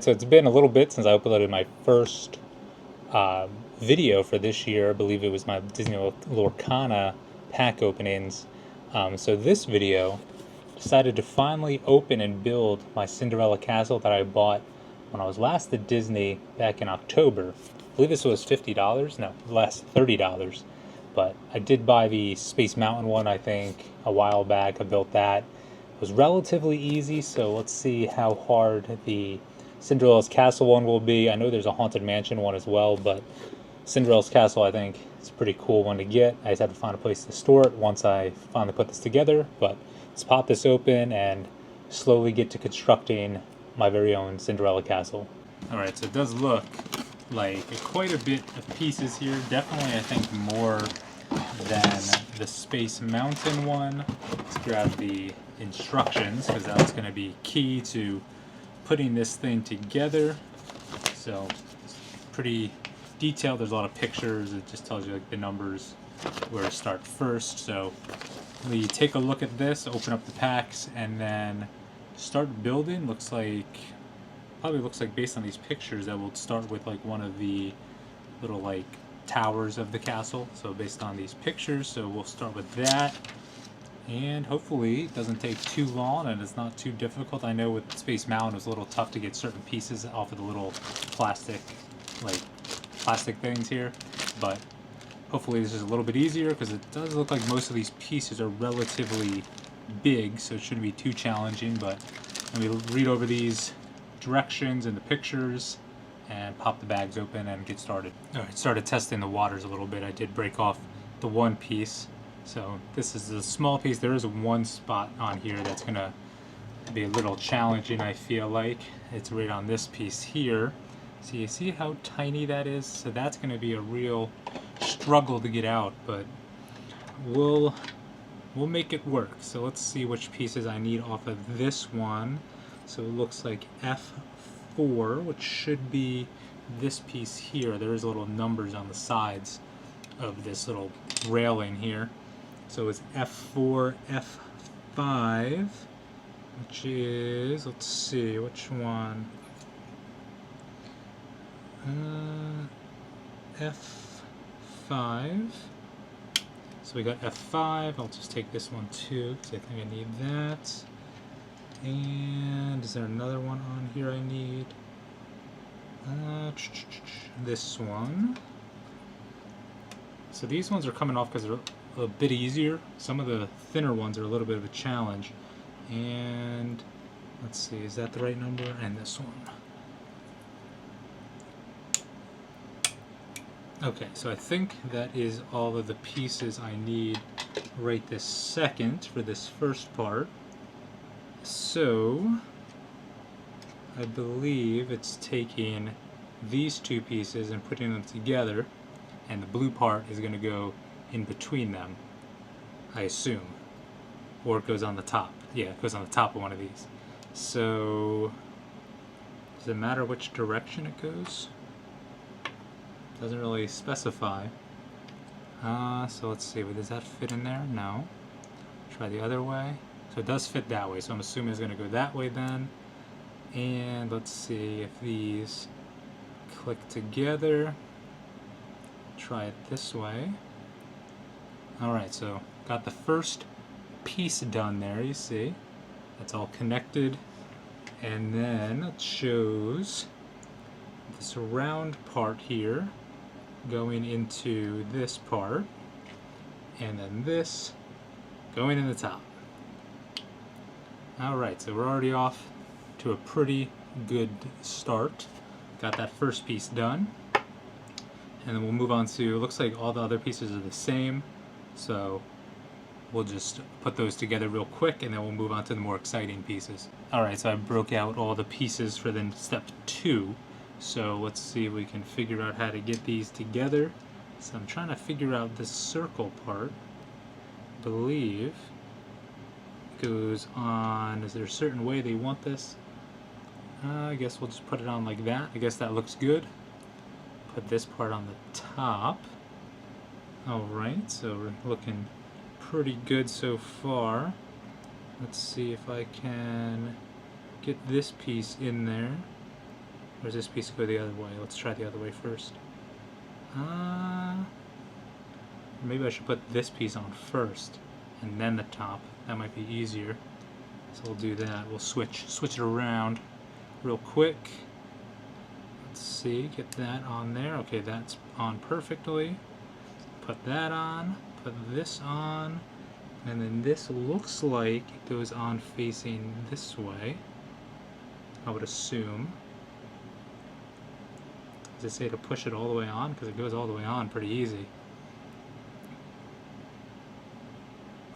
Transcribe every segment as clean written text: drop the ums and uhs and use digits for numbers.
so it's been a little bit since I uploaded my first video for this year. I believe it was my Disney Lorcana pack openings. So this video, decided to finally open and build my Cinderella castle that I bought when I was last at Disney back in October. I believe this was $50. No, less, $30. But I did buy the Space Mountain one, I think, a while back. I built that. It was relatively easy, so let's see how hard the Cinderella's Castle one will be. I know there's a Haunted Mansion one as well, but Cinderella's Castle, I think, is a pretty cool one to get. I just had to find a place to store it once I finally put this together, but let's pop this open and slowly get to constructing my very own Cinderella Castle. Alright, so it does look like quite a bit of pieces here. Definitely, I think, more than the Space Mountain one. Let's grab the instructions, because that's going to be key to putting this thing together. So it's pretty detailed. There's a lot of pictures. It just tells you like the numbers, where to start first. So we take a look at this, open up the packs, and then start building. Probably looks like based on these pictures that we'll start with like one of the little like towers of the castle. So based on these pictures, so we'll start with that. And hopefully it doesn't take too long and it's not too difficult. I know with Space Mountain it was a little tough to get certain pieces off of the little plastic things here, but hopefully this is a little bit easier, because it does look like most of these pieces are relatively big, so it shouldn't be too challenging. But let me read over these directions and the pictures and pop the bags open and get started. Alright, started testing the waters a little bit. I did break off the one piece. So this is a small piece. There is one spot on here that's going to be a little challenging, I feel like. It's right on this piece here. So you see how tiny that is? So that's going to be a real struggle to get out, but we'll make it work. So let's see which pieces I need off of this one. So it looks like F4, which should be this piece here. There's little numbers on the sides of this little railing here. So it's F4, F5, which is, let's see, which one? F5. So we got F5. I'll just take this one too, because I think I need that. And is there another one on here I need? This one. So these ones are coming off because they're a bit easier. Some of the thinner ones are a little bit of a challenge. And let's see, is that the right number? And this one. Okay, so I think that is all of the pieces I need right this second for this first part. So I believe it's taking these two pieces and putting them together, and the blue part is going to go in between them, I assume. Or it goes on the top. Yeah, it goes on the top of one of these. So does it matter which direction it goes? Doesn't really specify. So let's see, does that fit in there? No. Try the other way. So it does fit that way, so I'm assuming it's going to go that way then. And let's see if these click together. Try it this way. Alright, so got the first piece done there, you see. That's all connected. And then it shows this round part here going into this part, and then this going in the top. Alright, so we're already off to a pretty good start. Got that first piece done. And then we'll move on to, it looks like all the other pieces are the same, so we'll just put those together real quick and then we'll move on to the more exciting pieces. Alright, so I broke out all the pieces for then step 2. So let's see if we can figure out how to get these together. So I'm trying to figure out this circle part. I believe goes on, is there a certain way they want this? I guess we'll just put it on like that. I guess that looks good. Put this part on the top. Alright, so we're looking pretty good so far. Let's see if I can get this piece in there. Or does this piece go the other way? Let's try the other way first. Maybe I should put this piece on first and then the top. That might be easier. So we'll do that. We'll switch it around real quick. Let's see, get that on there. Okay, that's on perfectly. Put that on, put this on, and then this looks like it goes on facing this way, I would assume. Does it say to push it all the way on? Because it goes all the way on pretty easy.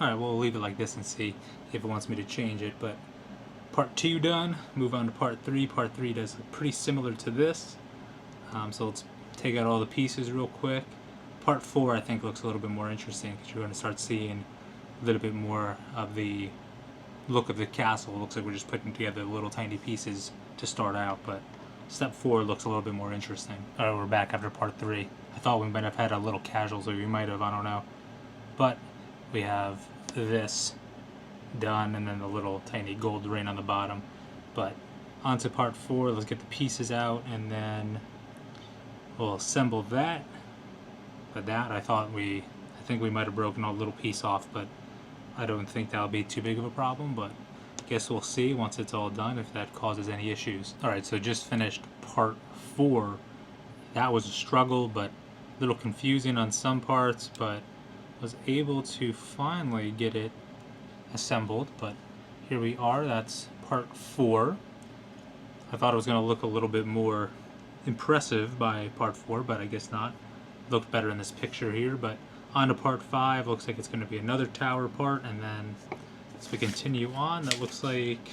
Alright, we'll leave it like this and see if it wants me to change it, but part 2 done, move on to part 3. Part 3 does look pretty similar to this, so let's take out all the pieces real quick. Part 4 I think looks a little bit more interesting because you're going to start seeing a little bit more of the look of the castle. It looks like we're just putting together little tiny pieces to start out, but step 4 looks a little bit more interesting. Alright, we're back after part 3. I thought we might have had a little casualty, we might have, I don't know. But we have this done and then the little tiny gold ring on the bottom. But on to part 4, let's get the pieces out and then we'll assemble that. But that I think we might have broken a little piece off, but I don't think that'll be too big of a problem, but guess we'll see once it's all done if that causes any issues. Alright, so just finished part 4. That was a struggle, but a little confusing on some parts, but was able to finally get it assembled. But here we are, that's part 4. I thought it was going to look a little bit more impressive by part 4, but I guess not. Looked better in this picture here, but on to part 5. Looks like it's going to be another tower part, and then as we continue on, that looks like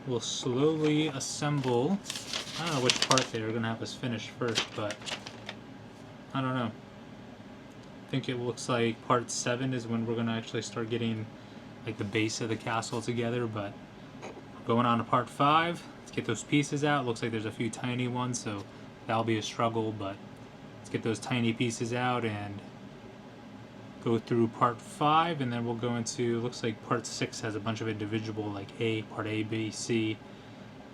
we'll slowly assemble. I don't know which part they're going to have us finish first, but I don't know. I think it looks like part 7 is when we're going to actually start getting like the base of the castle together, but going on to part 5. Let's get those pieces out. Looks like there's a few tiny ones, so that'll be a struggle, but let's get those tiny pieces out and go through part 5, and then we'll go into, looks like part 6 has a bunch of individual, like part A, B, C,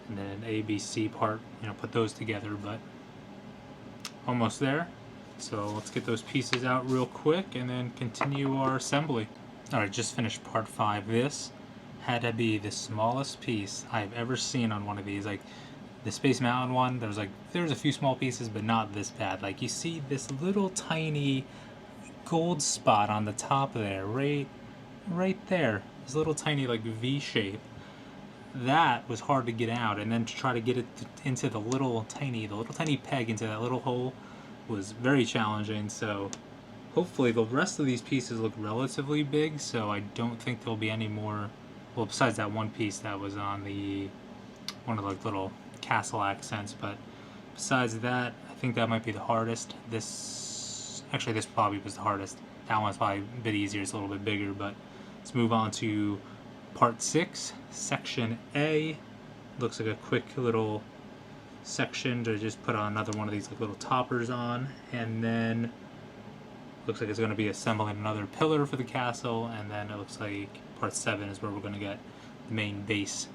and then A, B, C part, put those together, but almost there. So let's get those pieces out real quick and then continue our assembly. Alright, just finished part 5. This had to be the smallest piece I've ever seen on one of these. Like the Space Mountain one, there was a few small pieces, but not this bad. Like you see this little tiny gold spot on the top there, right there. This little tiny like V shape. That was hard to get out, and then to try to get it into the little tiny peg into that little hole was very challenging. So hopefully the rest of these pieces look relatively big, so I don't think there'll be any more, well, besides that one piece that was on the one of the little castle accents, but besides that, I think that might be the hardest. This probably was the hardest. That one's probably a bit easier, it's a little bit bigger, but let's move on to part 6, section A. Looks like a quick little section to just put on another one of these little toppers on, and then looks like it's going to be assembling another pillar for the castle, and then it looks like part 7 is where we're going to get the main base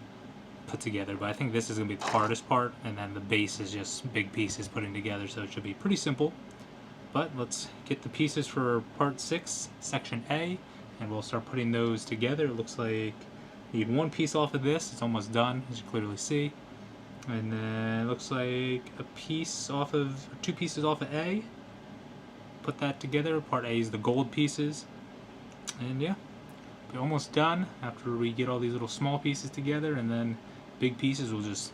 put together. But I think this is going to be the hardest part, and then the base is just big pieces putting together, so it should be pretty simple. But let's get the pieces for part 6, section A, and we'll start putting those together. It looks like we need one piece off of this. It's almost done, as you clearly see. And then it looks like two pieces off of A. Put that together. Part A is the gold pieces. And yeah, we're almost done after we get all these little small pieces together, and then big pieces we'll just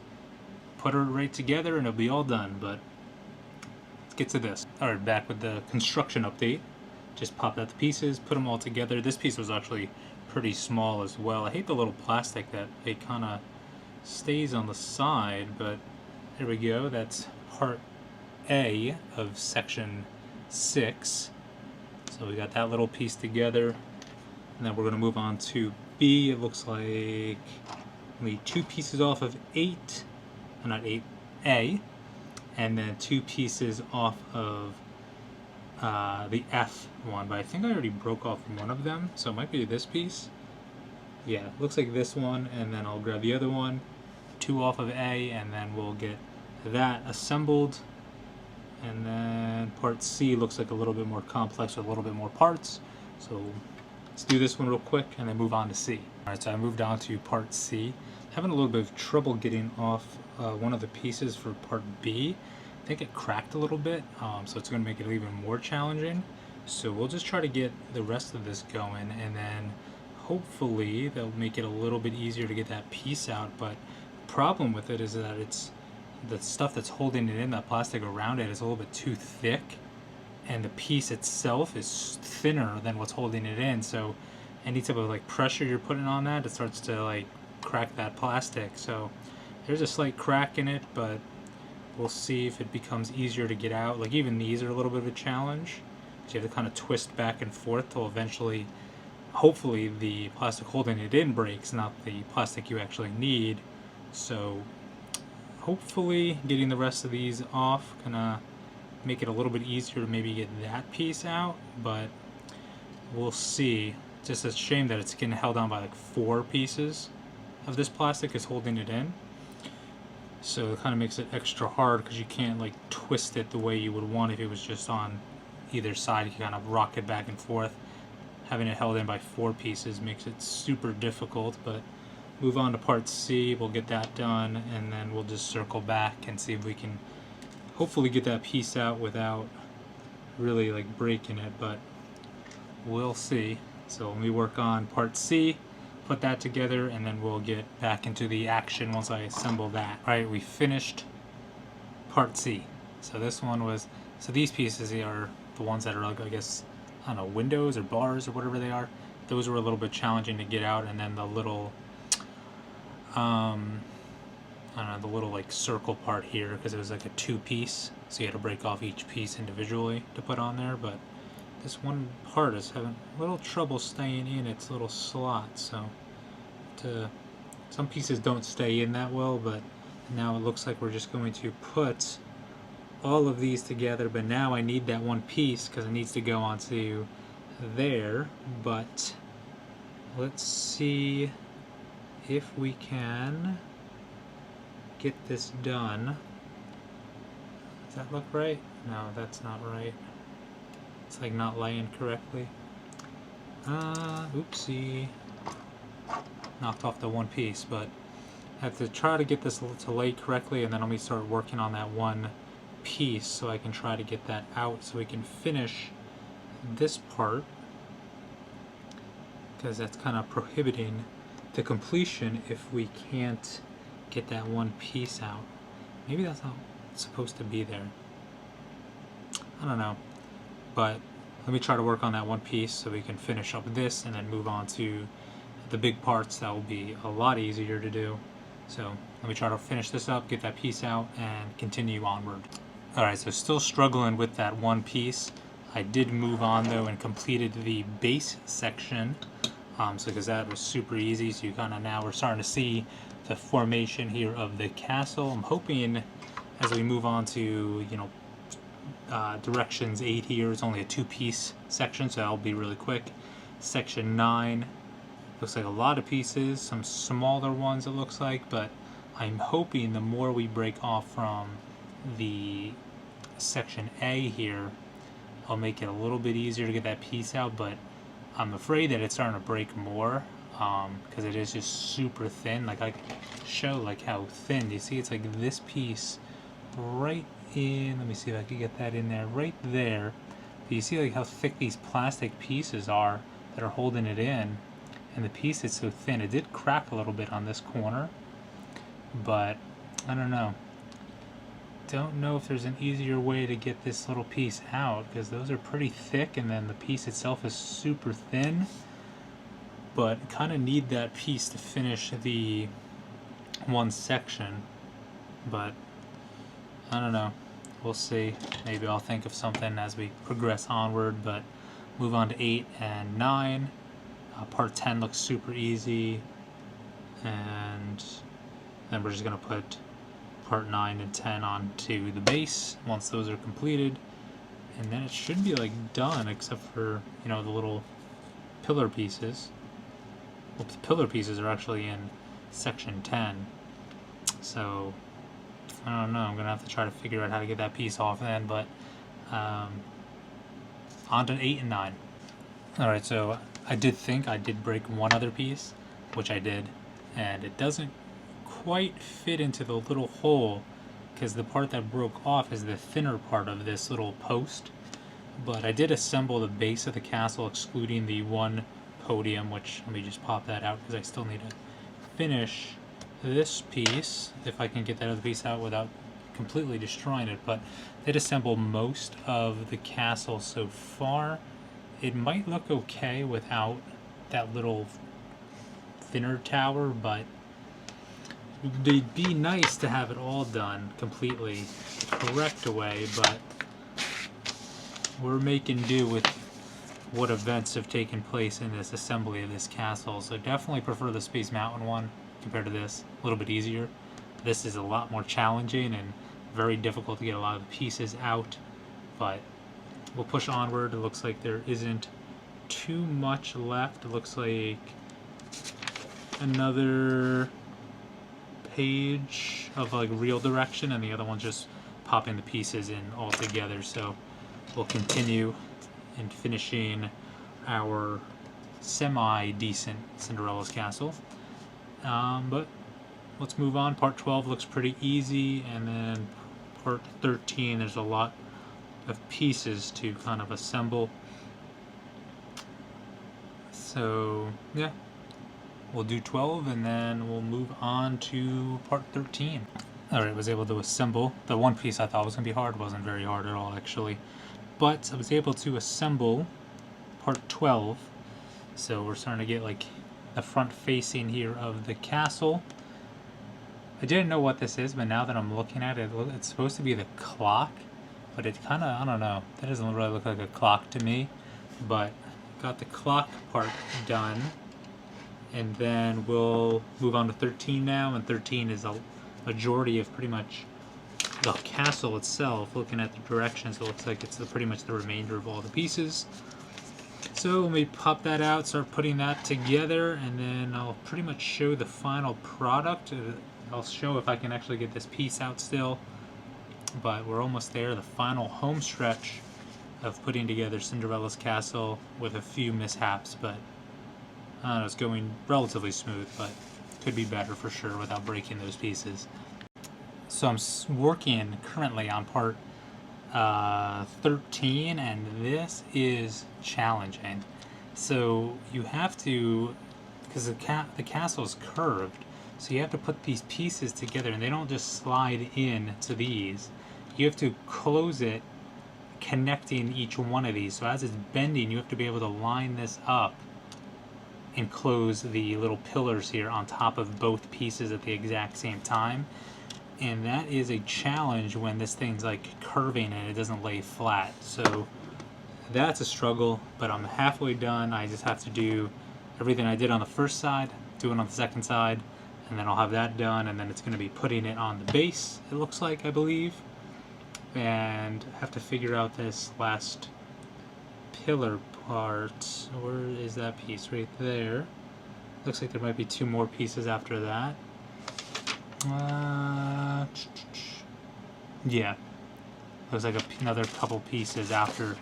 put it right together and it'll be all done. But let's get to this. Alright, back with the construction update. Just popped out the pieces, put them all together. This piece was actually pretty small as well. I hate the little plastic that it kind of stays on the side, but there we go. That's part A of section 6. So we got that little piece together, and then we're going to move on to B. It looks like we need 2 pieces off of 8, not 8A, and then 2 pieces off of the F one, but I think I already broke off one of them, so it might be this piece. Yeah, looks like this one, and then I'll grab the other one, 2 off of A, and then we'll get that assembled. And then part C looks like a little bit more complex with a little bit more parts. So let's do this one real quick and then move on to C. Alright, so I moved on to part C. Having a little bit of trouble getting off one of the pieces for part B. I think it cracked a little bit, so it's going to make it even more challenging. So we'll just try to get the rest of this going, and then hopefully that'll make it a little bit easier to get that piece out. But the problem with it is that it's the stuff that's holding it in, that plastic around it, is a little bit too thick, and the piece itself is thinner than what's holding it in. So any type of like pressure you're putting on that, it starts to like crack that plastic. So there's a slight crack in it, but we'll see if it becomes easier to get out. Like even these are a little bit of a challenge. So you have to kind of twist back and forth till eventually, hopefully, the plastic holding it in breaks, not the plastic you actually need. So hopefully getting the rest of these off gonna make it a little bit easier to maybe get that piece out, but we'll see. Just a shame that it's getting held on by like 4 pieces of this plastic is holding it in. So it kind of makes it extra hard because you can't like twist it the way you would want if it was just on either side. You can kind of rock it back and forth. Having it held in by 4 pieces makes it super difficult, but move on to part C. We'll get that done, and then we'll just circle back and see if we can hopefully get that piece out without really like breaking it, but we'll see. So let me work on part C, put that together, and then we'll get back into the action once I assemble that. Alright, we finished part C. So this one was, so these pieces are the ones that are like, I guess, I don't know, windows or bars or whatever they are. Those were a little bit challenging to get out, and then the little I don't know, the little like circle part here, because it was like a 2-piece, so you had to break off each piece individually to put on there. But this one part is having a little trouble staying in its little slot, so some pieces don't stay in that well, but now it looks like we're just going to put all of these together. But now I need that one piece because it needs to go onto there. But let's see if we can get this done. Does that look right? No, that's not right. It's like not laying correctly. Oopsie. Knocked off the one piece, but I have to try to get this to lay correctly, and then let me start working on that one piece so I can try to get that out so we can finish this part, because that's kind of prohibiting the completion if we can't get that one piece out. Maybe that's not supposed to be there. I don't know. But let me try to work on that one piece so we can finish up this and then move on to the big parts. That will be a lot easier to do. So let me try to finish this up, get that piece out, and continue onward. Alright, so still struggling with that one piece. I did move on though and completed the base section. So because that was super easy, so you kind of now we're starting to see the formation here of the castle. I'm hoping as we move on to, you know, directions 8 here, it's only a 2-piece section, so that'll be really quick. Section 9 looks like a lot of pieces, some smaller ones it looks like, but I'm hoping the more we break off from the section A here, I'll make it a little bit easier to get that piece out. But I'm afraid that it's starting to break more because it is just super thin. Like I can show like how thin. You see, it's like this piece right in. Let me see if I can get that in there. Right there. But you see like how thick these plastic pieces are that are holding it in, and the piece is so thin. It did crack a little bit on this corner, but I don't know. Don't know if there's an easier way to get this little piece out, because those are pretty thick and then the piece itself is super thin. But kind of need that piece to finish the one section. But I don't know. We'll see. Maybe I'll think of something as we progress onward. But move on to 8 and 9. Part 10 looks super easy. And then we're just going to put part 9 and 10 onto the base once those are completed, and then it should be like done, except for, you know, the little pillar pieces. Well, the pillar pieces are actually in section 10, so I don't know, I'm gonna have to try to figure out how to get that piece off then, but on to 8 and 9. Alright, so I did think I did break one other piece, which I did, and it doesn't quite fit into the little hole because the part that broke off is the thinner part of this little post. But I did assemble the base of the castle, excluding the one podium, which, let me just pop that out because I still need to finish this piece, if I can get that other piece out without completely destroying it. But I did assemble most of the castle so far. It might look okay without that little thinner tower, but it'd be nice to have it all done completely the correct way, but we're making do with what events have taken place in this assembly of this castle. So definitely prefer the Space Mountain one compared to this. A little bit easier. This is a lot more challenging and very difficult to get a lot of the pieces out, but we'll push onward. It looks like there isn't too much left. It looks like another page of like real direction, and the other one's just popping the pieces in all together. So we'll continue in finishing our semi-decent Cinderella's castle. But let's move on. Part 12 looks pretty easy, and then part 13 there's a lot of pieces to kind of assemble. So yeah, we'll do 12 and then we'll move on to part 13. Alright, was able to assemble. The one piece I thought was going to be hard wasn't very hard at all, actually. But I was able to assemble part 12. So we're starting to get like the front facing here of the castle. I didn't know what this is, but now that I'm looking at it, it's supposed to be the clock. But it kind of, I don't know, that doesn't really look like a clock to me. But got the clock part done. And then we'll move on to 13 now, and 13 is a majority of pretty much the castle itself. Looking at the directions, it looks like it's pretty much the remainder of all the pieces. So let me pop that out, start putting that together, and then I'll pretty much show the final product. I'll show if I can actually get this piece out still, but we're almost there. The final home stretch of putting together Cinderella's castle with a few mishaps, but I don't know, it's going relatively smooth, but could be better for sure without breaking those pieces. So I'm working currently on part 13, and this is challenging. So you have to, because the castle is curved, so you have to put these pieces together, and they don't just slide in to these. You have to close it, connecting each one of these. So as it's bending, you have to be able to line this up and close the little pillars here on top of both pieces at the exact same time. And that is a challenge when this thing's like curving and it doesn't lay flat. So that's a struggle, but I'm halfway done. I just have to do everything I did on the first side, do it on the second side, and then I'll have that done, and then it's going to be putting it on the base, it looks like, I believe. And I have to figure out this last pillar part. Where is that piece? Right there. Looks like there might be two more pieces after that. Yeah. Looks like another couple pieces after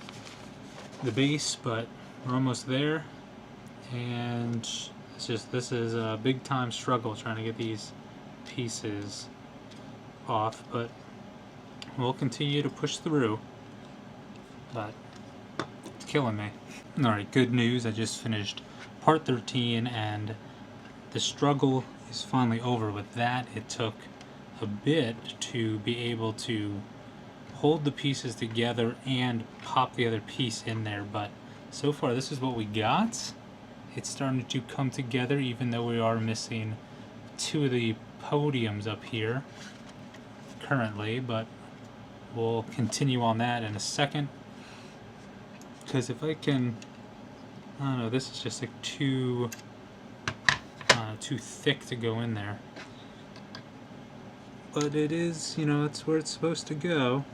the base, but we're almost there. And it's just, this is a big time struggle trying to get these pieces off, but we'll continue to push through. But it's killing me. Alright, good news. I just finished part 13 and the struggle is finally over with that. It took a bit to be able to hold the pieces together and pop the other piece in there, but so far this is what we got. It's starting to come together, even though we are missing two of the podiums up here currently, but we'll continue on that in a second. Because if I can, I don't know, this is just like too thick to go in there. But it is, you know, it's where it's supposed to go.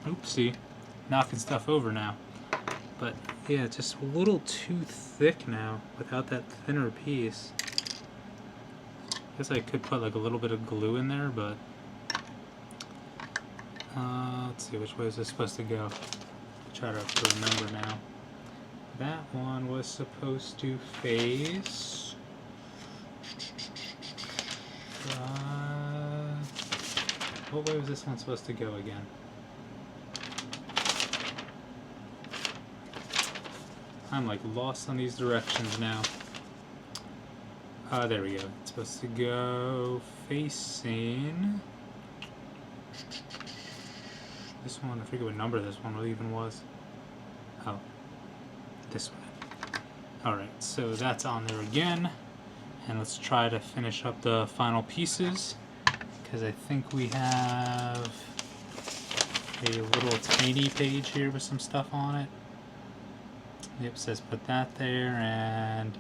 Oopsie, knocking stuff over now. But yeah, just a little too thick now without that thinner piece. Guess I could put like a little bit of glue in there, but Let's see, which way is this supposed to go? Try to remember now. That one was supposed to face... what way was this one supposed to go again? I'm like lost on these directions now. There we go. It's supposed to go facing... this one, I forget what number this one even was. Oh, this way. Alright, so that's on there again. And let's try to finish up the final pieces, because I think we have a little tiny page here with some stuff on it. Yep, says put that there, and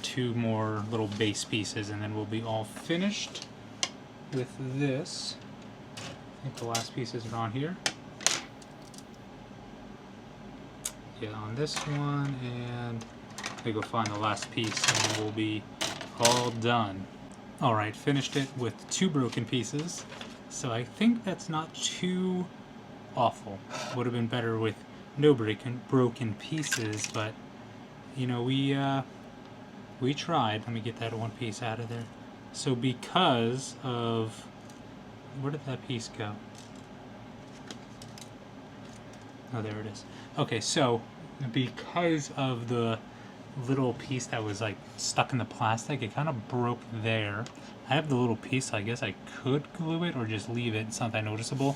2 more little base pieces, and then we'll be all finished with this. I think the last pieces are on here. Yeah, on this one, and I go find the last piece, and we'll be all done. Alright, finished it with 2 broken pieces, so I think that's not too awful. Would have been better with no broken pieces, but you know, we tried. Let me get that one piece out of there. So because of... where did that piece go? Oh, there it is. Okay, so because of the little piece that was like stuck in the plastic, it kind of broke there. I have the little piece, so I guess I could glue it or just leave it. It's not that noticeable.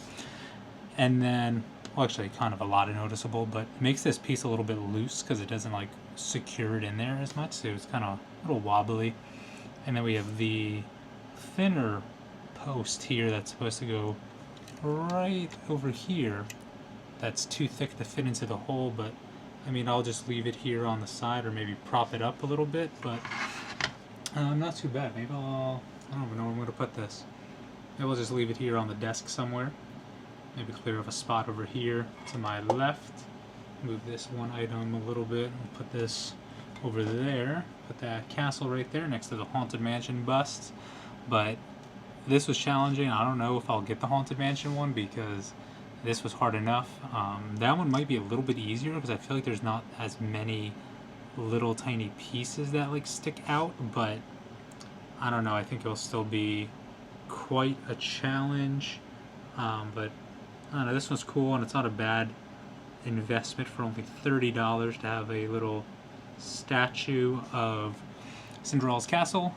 And then, well, actually kind of a lot of noticeable, but it makes this piece a little bit loose because it doesn't like secure it in there as much, so it's kind of a little wobbly. And then we have the thinner post here that's supposed to go right over here. That's too thick to fit into the hole, but I mean, I'll just leave it here on the side or maybe prop it up a little bit, but not too bad. Maybe I don't even know where I'm going to put this. Maybe I'll just leave it here on the desk somewhere. Maybe clear up a spot over here to my left. Move this one item a little bit and put this over there. Put that castle right there next to the Haunted Mansion bust. But this was challenging. I don't know if I'll get the Haunted Mansion one because this was hard enough. That one might be a little bit easier because I feel like there's not as many little tiny pieces that like stick out, but I don't know, I think it'll still be quite a challenge. But I don't know, this one's cool and it's not a bad investment for only $30 to have a little statue of Cinderella's castle.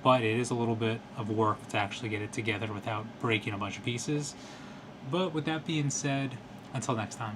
But it is a little bit of work to actually get it together without breaking a bunch of pieces. But with that being said, until next time.